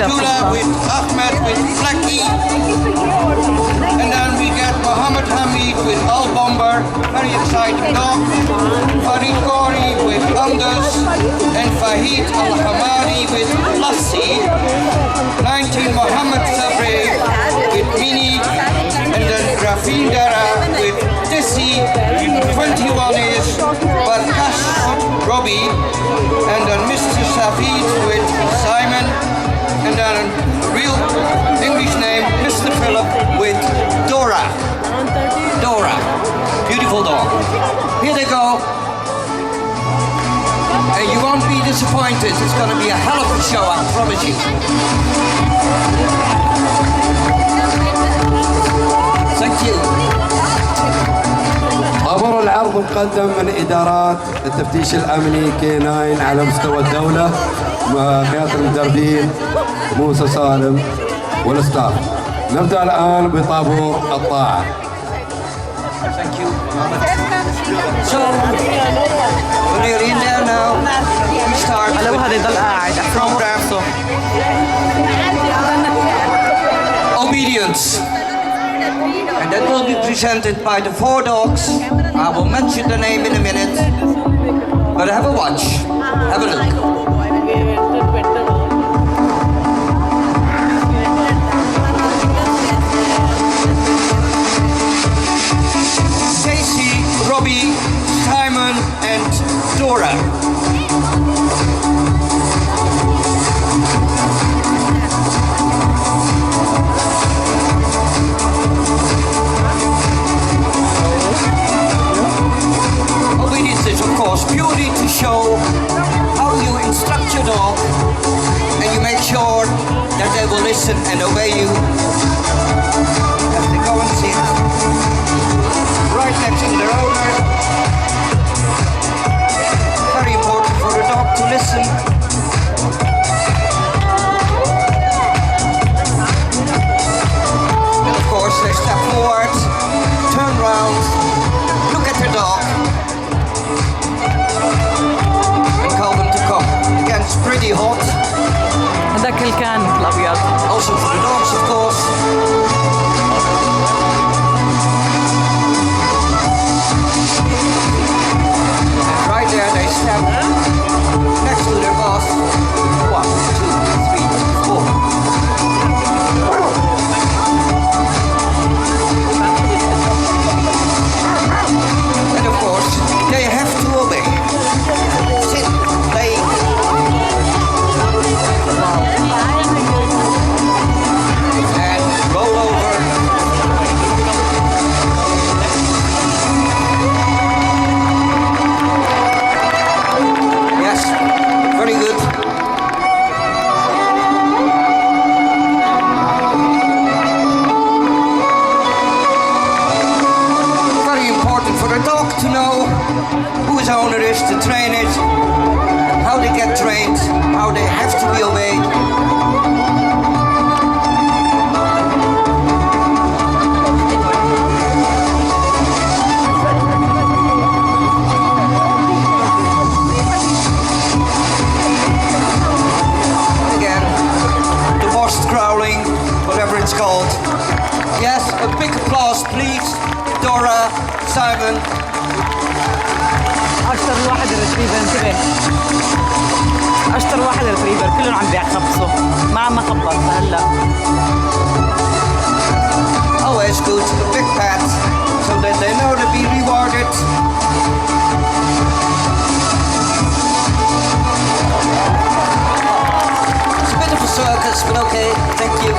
Abdullah with Ahmed with Blackie. And then we get Mohammed Hamid with Al Bomber, very exciting dog. Farid Kori with Anders. And Fahid Al Hamadi with Lassi. 19 Mohammed Sabri with Mini. And then Rafin Dara with Tissi. 21 is Barkash Robbie. And then Mr. Safid with Simon. And then a real English name, Mr. Philip with Dora. Dora. Beautiful dog. Here they go. And you won't be disappointed. It's going to be a hell of a show, I promise you. Thank you. خبر العرض مقدم من إدارات التفتيش الأمني كي-9 على مستوى الدولة وقيادة المدربين موسى سالم والستاف. نبدأ الآن بطابور الطاعة. Thank you. So, we're in there now. We start لو هذا يضل قاعد from there. Obedience. And that will be presented by the 4 dogs. I will mention the name in a minute. But have a watch. Have a look. Casey, Robbie, Simon, and Dora. Obedience is, of course, purely to show how you instruct your dog and you make sure that they will listen and obey you as they go and sit right next to their owner. Very important for the dog to listen. And of course they step forward, turn around, look at their dog and call them to come. Again, it's pretty hot. هذاك الكان الابيض. Also for the dogs, of course. And right there they step next to their boss. 1, 2, 3, 4. And of course, they have to obey. Sit, play. And roll over. Yes, very good. Very important for the dog to know who his owner is, to train it, how they get trained, how they have to be obeyed. Again, the worst growling, whatever it's called. Yes, a big applause, please. Dora, Simon. اشطر واحد الريتريفر انتبه. اشطر واحد الريتريفر كلهم عم بيعخبصوا ما عم اخبص هلا. Always good, a big pat, so that they know to be rewarded. It's a bit of a circus, but okay, thank you.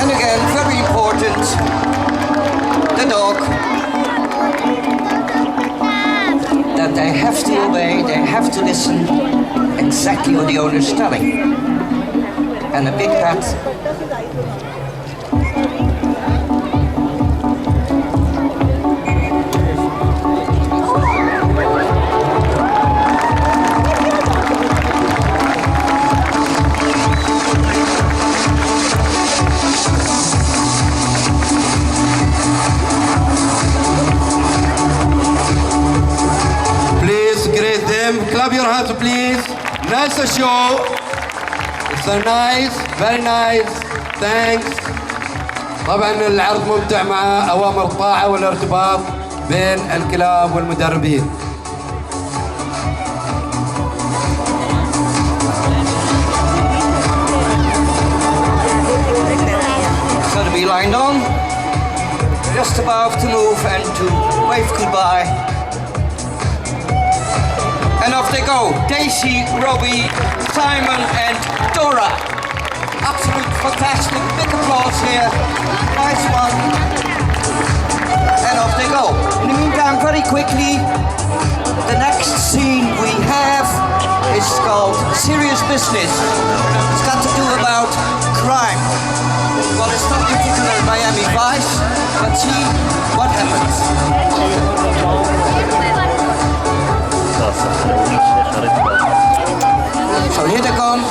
And again, very important, the dog, that they have to obey, they have to listen exactly what the owner is telling. And a big pat. clap your hands please. Nice show. It's so nice, very nice. Thanks. طبعا العرض ممتع مع أوامر الطاعة والارتباط بين الكلاب والمدربين. Got to be lined on. Just about to move and to wave goodbye. And off they go. Daisy, Robbie, Simon and Dora. Absolute fantastic. Big applause here. Nice one. And off they go. In the meantime, very quickly, the next scene we have is called Serious Business. It's got to do about crime. Well, it's not particular Miami Vice, but see what happens. So here they come.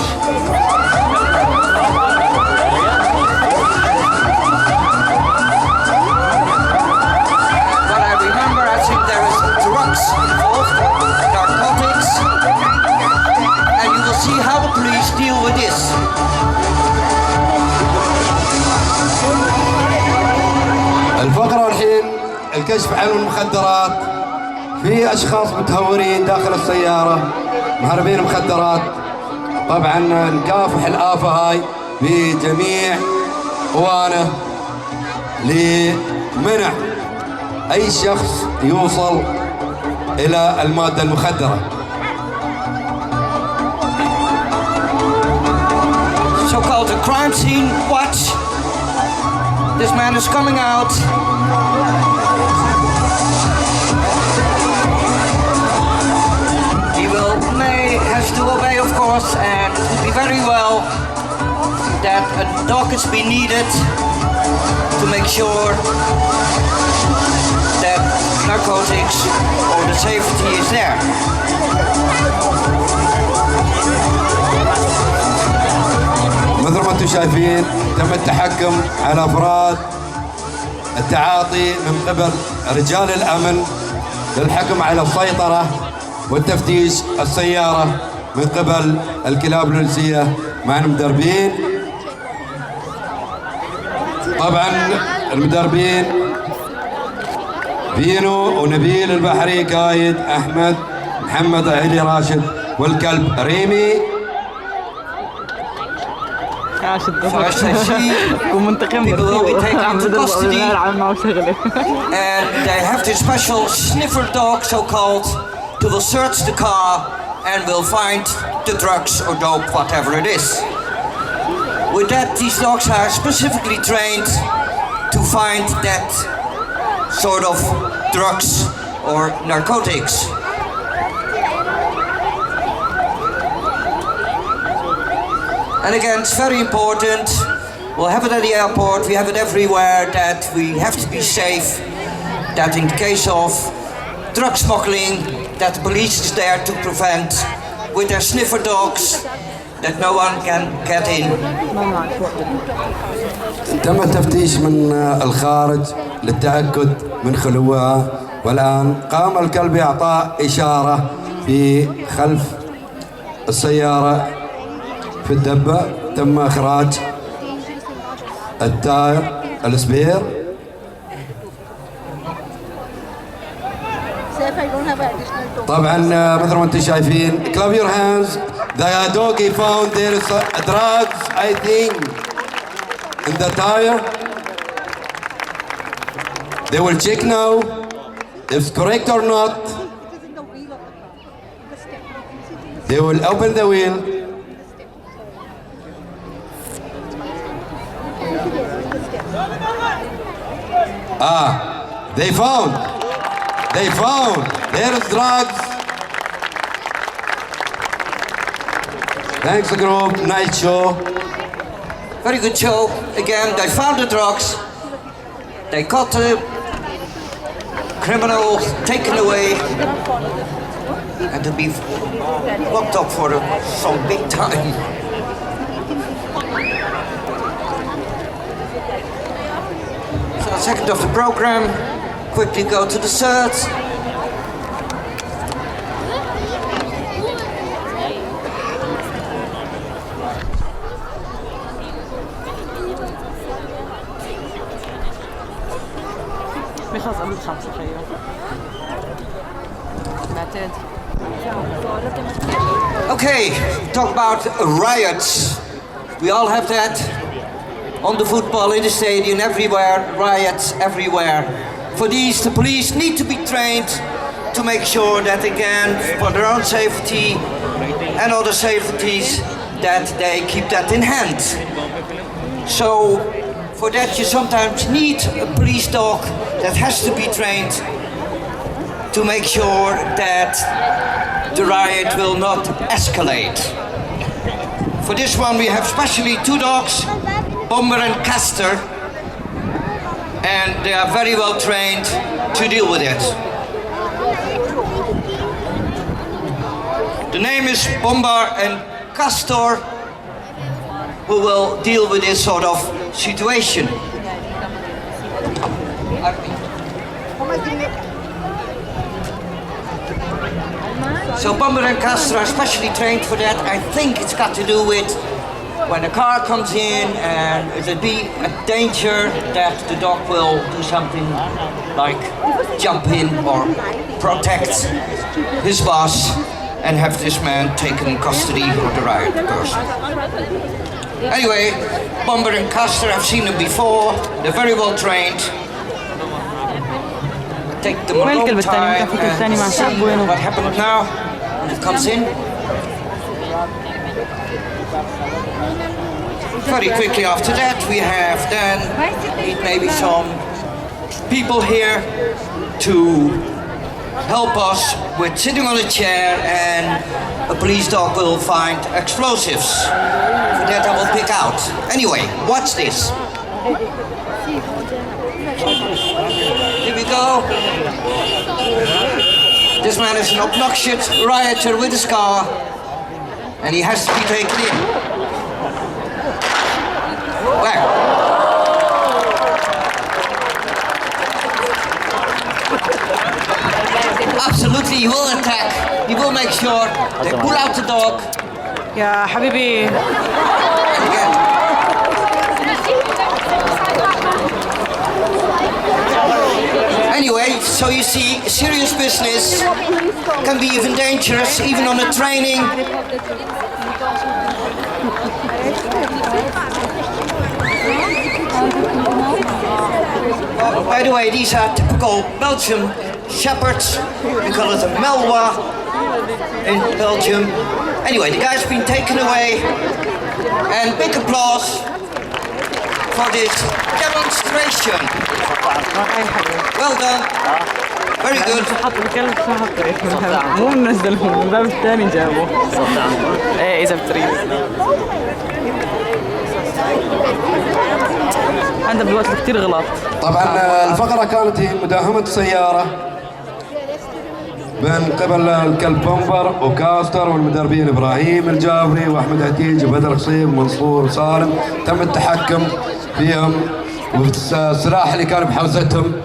What I remember, I think there is drugs involved, narcotics, and you will see how the police deal with this. الفقرة الحين الكشف عن المخدرات. في أشخاص متهورين داخل السيارة مهربين مخدرات. طبعا نكافح الآفة هاي بجميع قوانا لمنع أي شخص يوصل إلى المادة المخدرة. So-called a crime scene. Watch. This man is coming out. He has to obey, of course, and it would be very well that a dog is be needed to make sure that narcotics or the safety is there. مثل ما انتم شايفين تم التحكم على افراد التعاطي من قبل رجال الامن للحكم على السيطره والتفتيش السياره من قبل الكلاب الجنسيه مع المدربين. طبعا المدربين بينو ونبيل البحري قايد احمد محمد علي راشد والكلب ريمي. So as I see, people will be taken into custody, and they have this special sniffer dog, so-called, who will search the car and will find the drugs or dope, whatever it is. With that, these dogs are specifically trained to find that sort of drugs or narcotics. And again, it's very important. We'll have it at the airport, we have it everywhere, that we have to be safe, that in case of drug smuggling, that the police is there to prevent with their sniffer dogs, that no one can get in. تم التفتيش من الخارج للتأكد من خلوها، والآن قام الكلب بإعطاء إشارة في خلف السيارة في الدبة. تم إخراج التاير السبير. طبعا مثل ما انتم شايفين clap your hands. The doggy found there is drugs, I think, in the tire. They will check now if it's correct or not. They will open the wheel. They found. There is drugs. Thanks, group. Nice show. Very good show. Again, they found the drugs. They caught the criminal, taken away, and to be locked up for some big time. So, second of the program. Quickly go to the third. قبل 5 خيو معتاد. Okay, talk about riots. We all have that on the football, in the stadium, everywhere, riots everywhere. For these, the police need to be trained to make sure that, again, for their own safety and other safeties, that they keep that in hand. So, for that you sometimes need a police dog that has to be trained to make sure that the riot will not escalate. For this one we have specially 2 dogs, Bomber and Castor, and they are very well trained to deal with it. The name is Bomber and Castor, who will deal with this sort of situation. So Bomber and Castor are specially trained for that. I think it's got to do with when a car comes in and there'll be a danger that the dog will do something like jump in or protect his boss and have this man taken in custody of the riot person. Anyway, Bomber and Castor, I've seen them before. They're very well trained. Take them a وين long الكلب الثاني؟ time ممكن في كلب ثاني مع and شاب see وينه؟ what happens now when it comes in. Very quickly after that, we have then need maybe some people here to help us with sitting on a chair, and a police dog will find explosives. For that I will pick out. Anyway, watch this. Here we go. This man is an obnoxious rioter with a scar, and he has to be taken in. Where? Absolutely, he will attack. He will make sure they pull out the dog. يا حبيبي Again. Anyway, so you see, serious business can be even dangerous, even on a training. By the way, these are typical Belgian shepherds. We call it a Malinois in Belgium. Anyway, the guy's been taken away, and big applause for this demonstration. Well done. Very good. حط الكلب شو حط مو منزلهم من الباب الثاني جابوه. ايه اذا بتريد. عندنا بالوقت كثير غلط. طبعا الفقرة كانت هي مداهمة سيارة من قبل الكلب بومبر وكاستر والمدربين ابراهيم الجابري واحمد عتيج وبدر قصيم ومنصور سالم. تم التحكم فيهم والسلاح اللي كان بحوزتهم.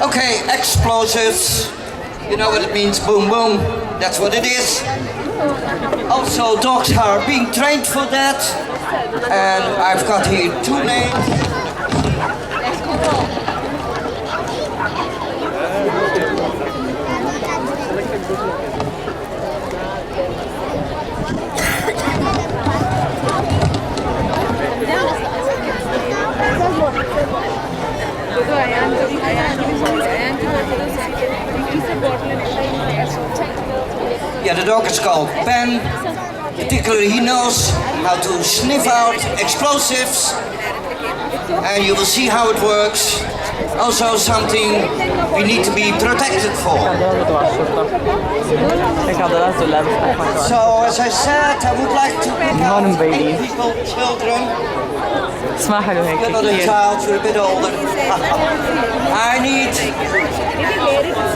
Okay, explosives. You know what it means, boom boom. That's what it is. Also, dogs are being trained for that. And I've got here 2 names. Yeah, the dog is called Ben. Particularly, he knows how to sniff out explosives, and you will see how it works. Also, something we need to be protected for. So, as I said, I would like to pick out هون مبينين. 8 people, children. اسمع حلو هيك Another كثير. child, you're a bit older. I need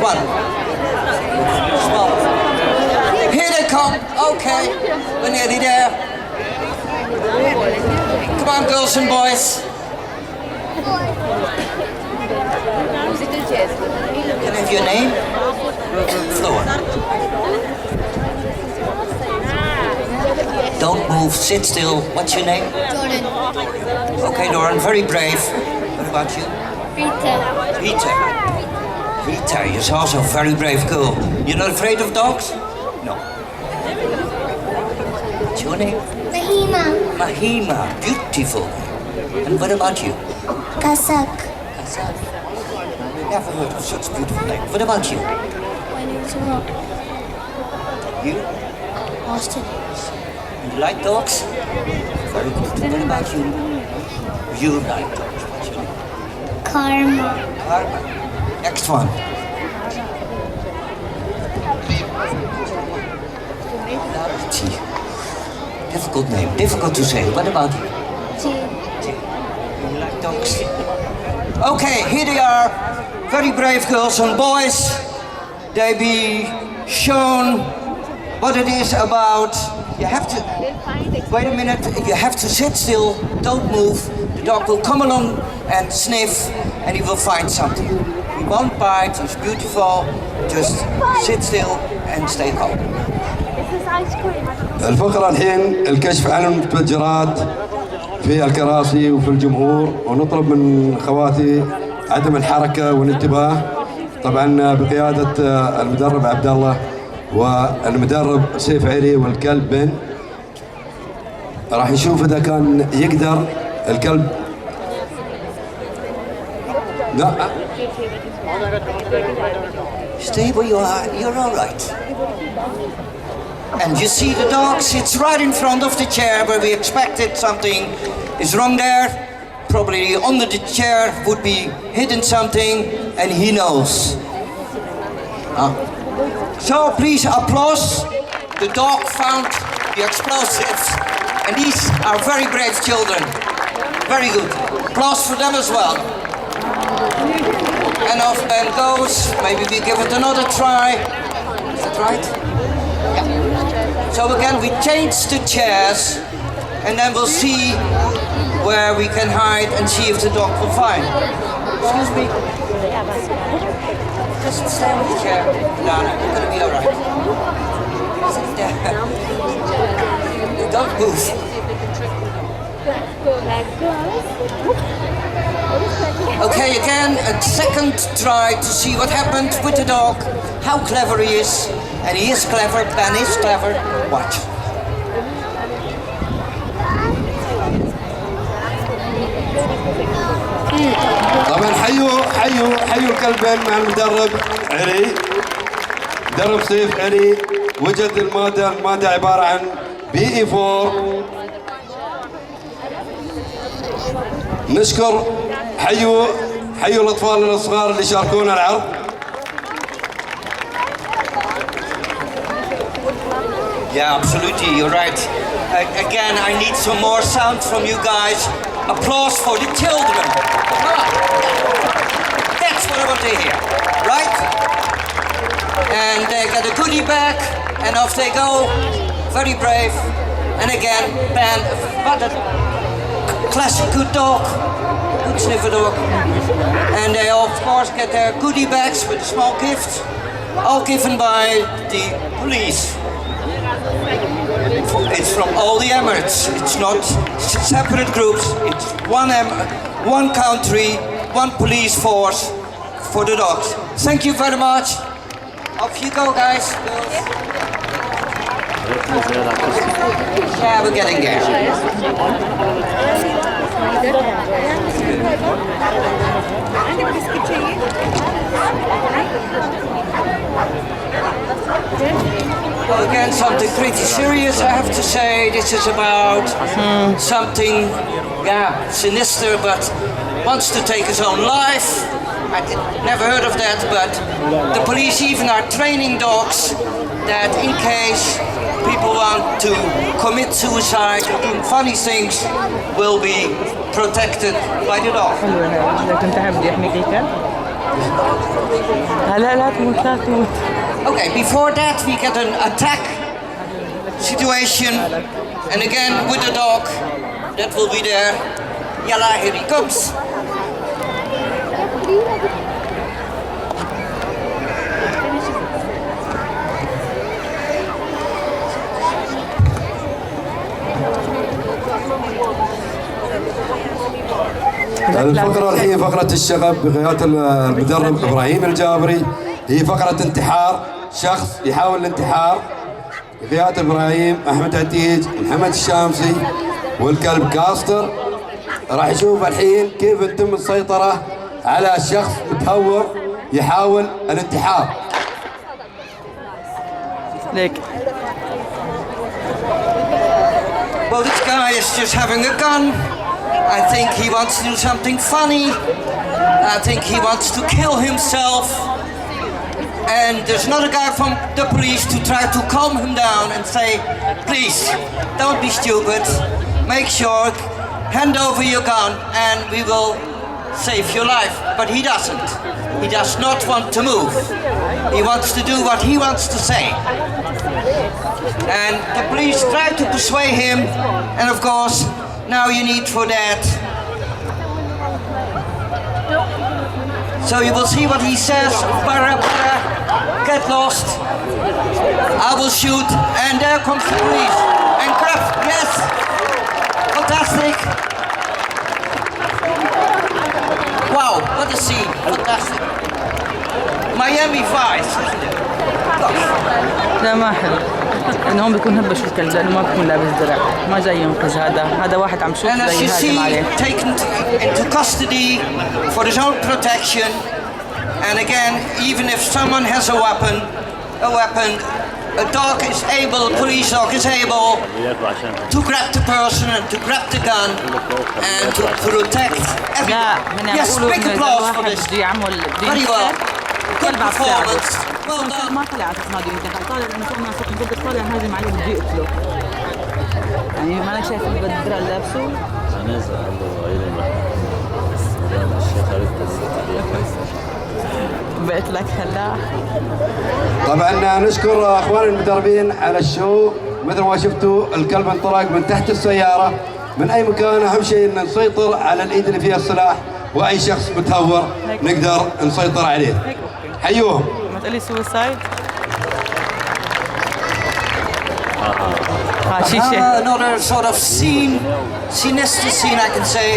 1. Small. Here they come. Okay, we're nearly there. Come on, girls and boys. Can I have your name? Floor. Don't move, sit still. What's your name? Jordan. Okay, Doran, very brave. What about you? Rita. Rita. Rita, you're also a very brave girl. You're not afraid of dogs? No. What's your name? Mahima. Mahima, beautiful. And what about you? Kasak. Never heard of such a beautiful name. What about you? My name is Rob. You? Austin. You like dogs? Very good. What about you? You like dogs. What's your name? Karma. Karma. Next one. Larity. Difficult name. Difficult to say. What about you? Jane. You like dogs? Okay, here they are. Very brave girls and boys. They be shown what it is about. You have to, wait a minute, you have to sit still, don't move. The dog will come along and sniff and he will find something. He won't bite, he's beautiful. Just sit still and stay calm. الفقرة الحين الكشف عن المتفجرات في الكراسي وفي الجمهور، ونطلب من خواتي عدم الحركة والانتباه، طبعا بقيادة المدرب عبد الله والمدرب سيف عري والكلب بن. راح نشوف إذا كان يقدر الكلب. لا Stay where you are, you're all right. And you see the dog sits right in front of the chair where we expected something is wrong there. Probably under the chair would be hidden something and he knows. So please applause. The dog found the explosives and these are very brave children. Very good. Applause for them as well. And off Ben goes. Maybe we give it another try. Is that right? Yeah. So again, we change the chairs and then we'll see where we can hide and see if the dog will find. Excuse me. Just stay with the chair. No, you're gonna be alright. Sit there. Don't move. Okay, again, a second try to see what happened with the dog, how clever he is. And he is clever, Ben is clever. Watch. طبعا حيوا الكلبين مع المدرب عري. مدرب سيف عري وجد المادة عبارة عن BE4. نشكر حيوا الأطفال الصغار اللي شاركونا العرض. Yeah, absolutely, you're right. Again, I need some more sound from you guys. Applause for the children. That's what I want to hear, right? And they get a goodie bag, and off they go. Very brave. And again, Ben, what a classic good dog. Good sniffer dog. And they of course get their goodie bags with small gifts, all given by the police. It's from all the Emirates. It's not separate groups. It's one country, one police force for the dogs. Thank you very much. Off you go, guys. Yeah, we're getting there. Well, again, something pretty serious, I have to say. This is about something, sinister, but wants to take his own life. I never heard of that, but the police even are training dogs that in case people want to commit suicide or do funny things, will be protected by the dog. إذا كنت حابب يحميك الكلب لا تموت. Okay, before that we get an attack situation, and again with the dog that will be there. Yalla, here he comes. الفقرة الحين فقرة الشغب بقيادة المدرب إبراهيم الجابري. هي فقرة انتحار، شخص يحاول الانتحار بقيادة إبراهيم، أحمد عتيج، محمد الشامسي والكلب كاستر. راح يشوف الحين كيف يتم السيطرة على شخص متهور يحاول الانتحار. ليك Well, this guy is just having a gun. I think he wants to do something funny. I think he wants to kill himself. And there's another guy from the police to try to calm him down and say, please, don't be stupid. Make sure, hand over your gun and we will save your life. But he doesn't. He does not want to move. He wants to do what he wants to say. And the police try to persuade him, and of course, now you need for that. So you will see what he says. Para, para, get lost. I will shoot, and there comes the police. And grab, yes, fantastic. Wow, what a scene, fantastic. Miami Vice, isn't it? Gosh. لا ما حلو انه هم بيكون هبش الكلب لانه ما بيكون لابس درع، ما جاي ينقذ. هذا واحد عم شوف And as جاي you يهاجم see, عليه. taken into custody for his own protection. And again, even if someone has a weapon, a dog is able, a police dog is able to grab the person and to grab the gun and to protect لا everyone. هنا Yes, بيقولوا big انه اذا applause for الواحد this. بده يعمل Very well. Good الكلب عم تساعده. performance. Well الكلب done. ما طلع على اساس ما بده ينتحر، طالع الانسان ماسك الكلب طالع هاجم عليه بده يقتله. يعني ما انا شايف البدرة لابسه. بقيت لك هلا. طبعا نشكر اخوان المدربين على الشو. مثل ما شفتوا الكلب انطلق من تحت السياره من اي مكان. اهم شيء ان نسيطر على الايد اللي فيها السلاح، واي شخص متهور نقدر نسيطر عليه. حيوهم. ما تقولي سويسايد. شيشه. Another sort of sinister scene, I can say,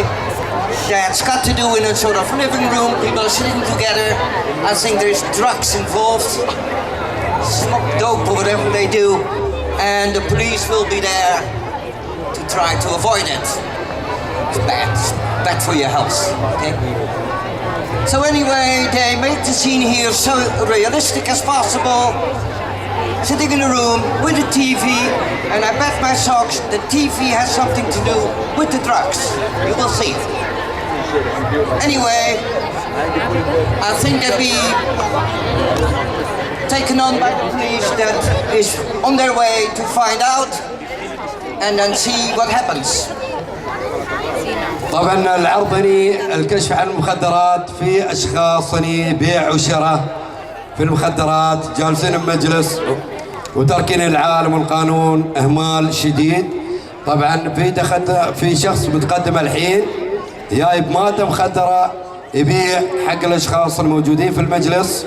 that's got to do in a sort of living room. People are sitting together. I think there's drugs involved, smoke dope or whatever they do, and the police will be there to try to avoid it. It's bad for your health. Okay. So anyway, they made the scene here so realistic as possible. Sitting in a room with a TV, and I bet my socks the TV has something to do with the drugs. You will see. Anyway, I think they'll be taken on by the police that is on their way to find out and then see what happens. طبعا العرض هني الكشف عن المخدرات في اشخاص هني بيع وشراء في المخدرات، جالسين بمجلس وتاركين العالم والقانون، اهمال شديد. طبعا في شخص متقدم الحين جايب ماده مخدره يبيع حق الاشخاص الموجودين في المجلس.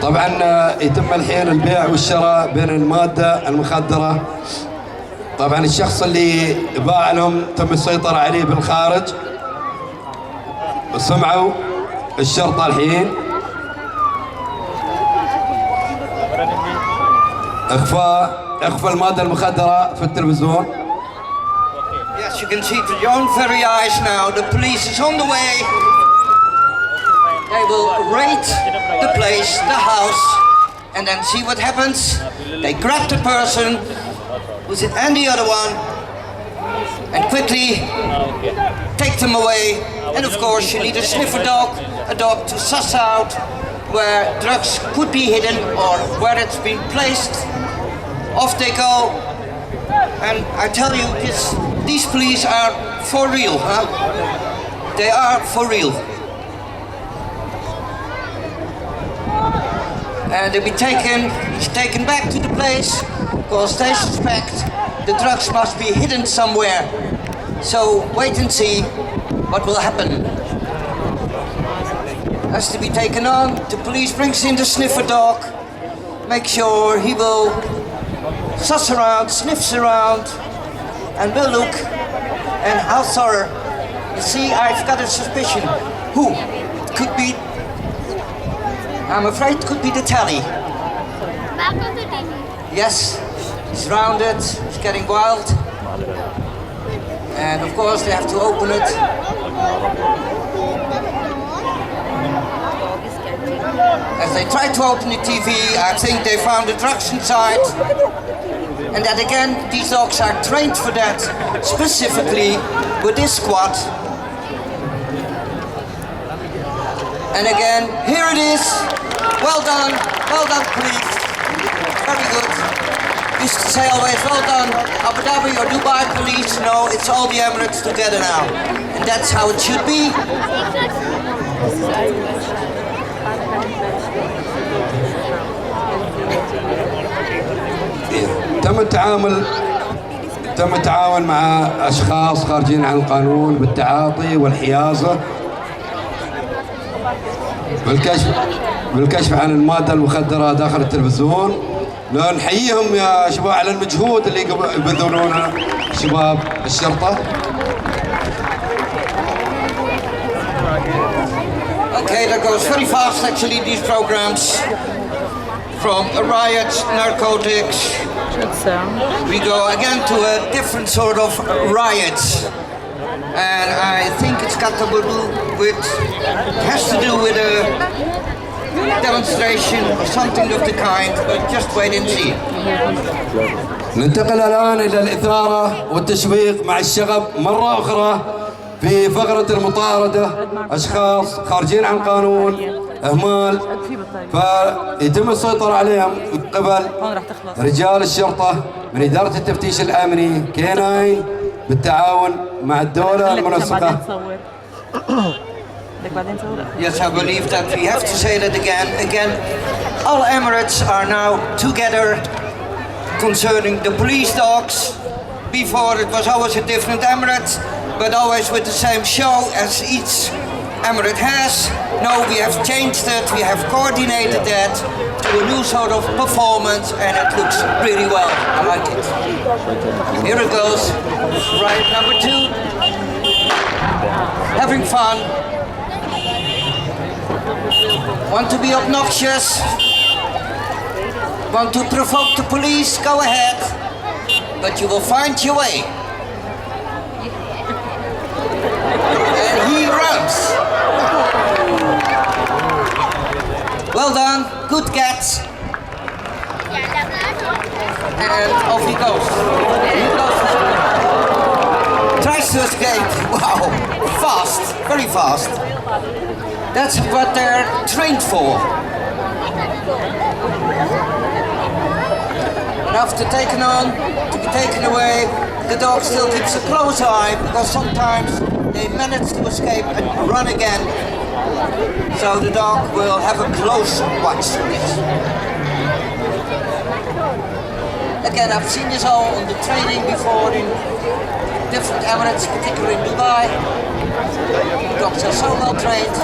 طبعا يتم الحين البيع والشراء بين المادة المخدرة. طبعا الشخص اللي باع لهم تم السيطرة عليه بالخارج. سمعوا الشرطة الحين اخفى المادة المخدرة في التلفزيون. Yes, you can see it with your own very eyes now. The police is on the way. They will raid the place, the house, and then see what happens. They grab the person who's it and the other one and quickly take them away. And of course you need a sniffer dog, a dog to suss out where drugs could be hidden or where it's been placed. Off they go. And I tell you, these police are for real, huh? They are for real. And they'll be taken back to the place because they suspect the drugs must be hidden somewhere. So wait and see. what will happen? Has to be taken on. The police brings in the sniffer dog. Make sure he will suss around, sniffs around, and will look. And how thorough. You see, I've got a suspicion. Who? It could be. I'm afraid it could be the tally. Back of the TV. Yes, he's rounded, he's getting wild. And of course they have to open it. As they try to open the TV, I think they found the drugs inside. And that again, these dogs are trained for that, specifically with this squad. And again, here it is. Well done, police. Very good. Used to say always, well done, Abu Dhabi or Dubai police. No, it's all the Emirates together now. And that's how it should be. تم التعاون مع أشخاص خارجين عن القانون بالتعاطي والحيازة بالكشف عن المادة المخدرة داخل التلفزيون. نحييهم يا شباب على المجهود اللي يبذلونه شباب الشرطة. Okay, that goes very fast actually, these programs. From a riot, narcotics, we go again to a different sort of riot. And I think it's got to do with, it has to do with a demonstration or something of the kind, but just wait and see. ننتقل الآن إلى الإثارة والتشويق مع الشغب مرة أخرى في فقرة المطاردة. أشخاص خارجين عن قانون إهمال فيتم السيطرة عليهم من قبل رجال الشرطة من إدارة التفتيش الأمني K9 بالتعاون مع الدولة المنسقة. Yes, I believe that we have to say that again. Again, all Emirates are now together concerning the police dogs. Before it was always a different Emirate, but always with the same show as each Emirate has. No, we have changed it, we have coordinated that to a new sort of performance, and it looks really well. I like it. Here it goes. Riot number 2. Having fun. Want to be obnoxious? Want to provoke the police? Go ahead. But you will find your way. And he runs. Well done, good catch. And off he goes. He goes. Tries to escape. Wow, fast, very fast. That's what they're trained for. After taken on, to be taken away, the dog still keeps a close eye because sometimes they manage to escape and run again. So the dog will have a close watch on this. Again, I've seen this all on the training before in different Emirates, particularly in Dubai. Dogs are so well trained.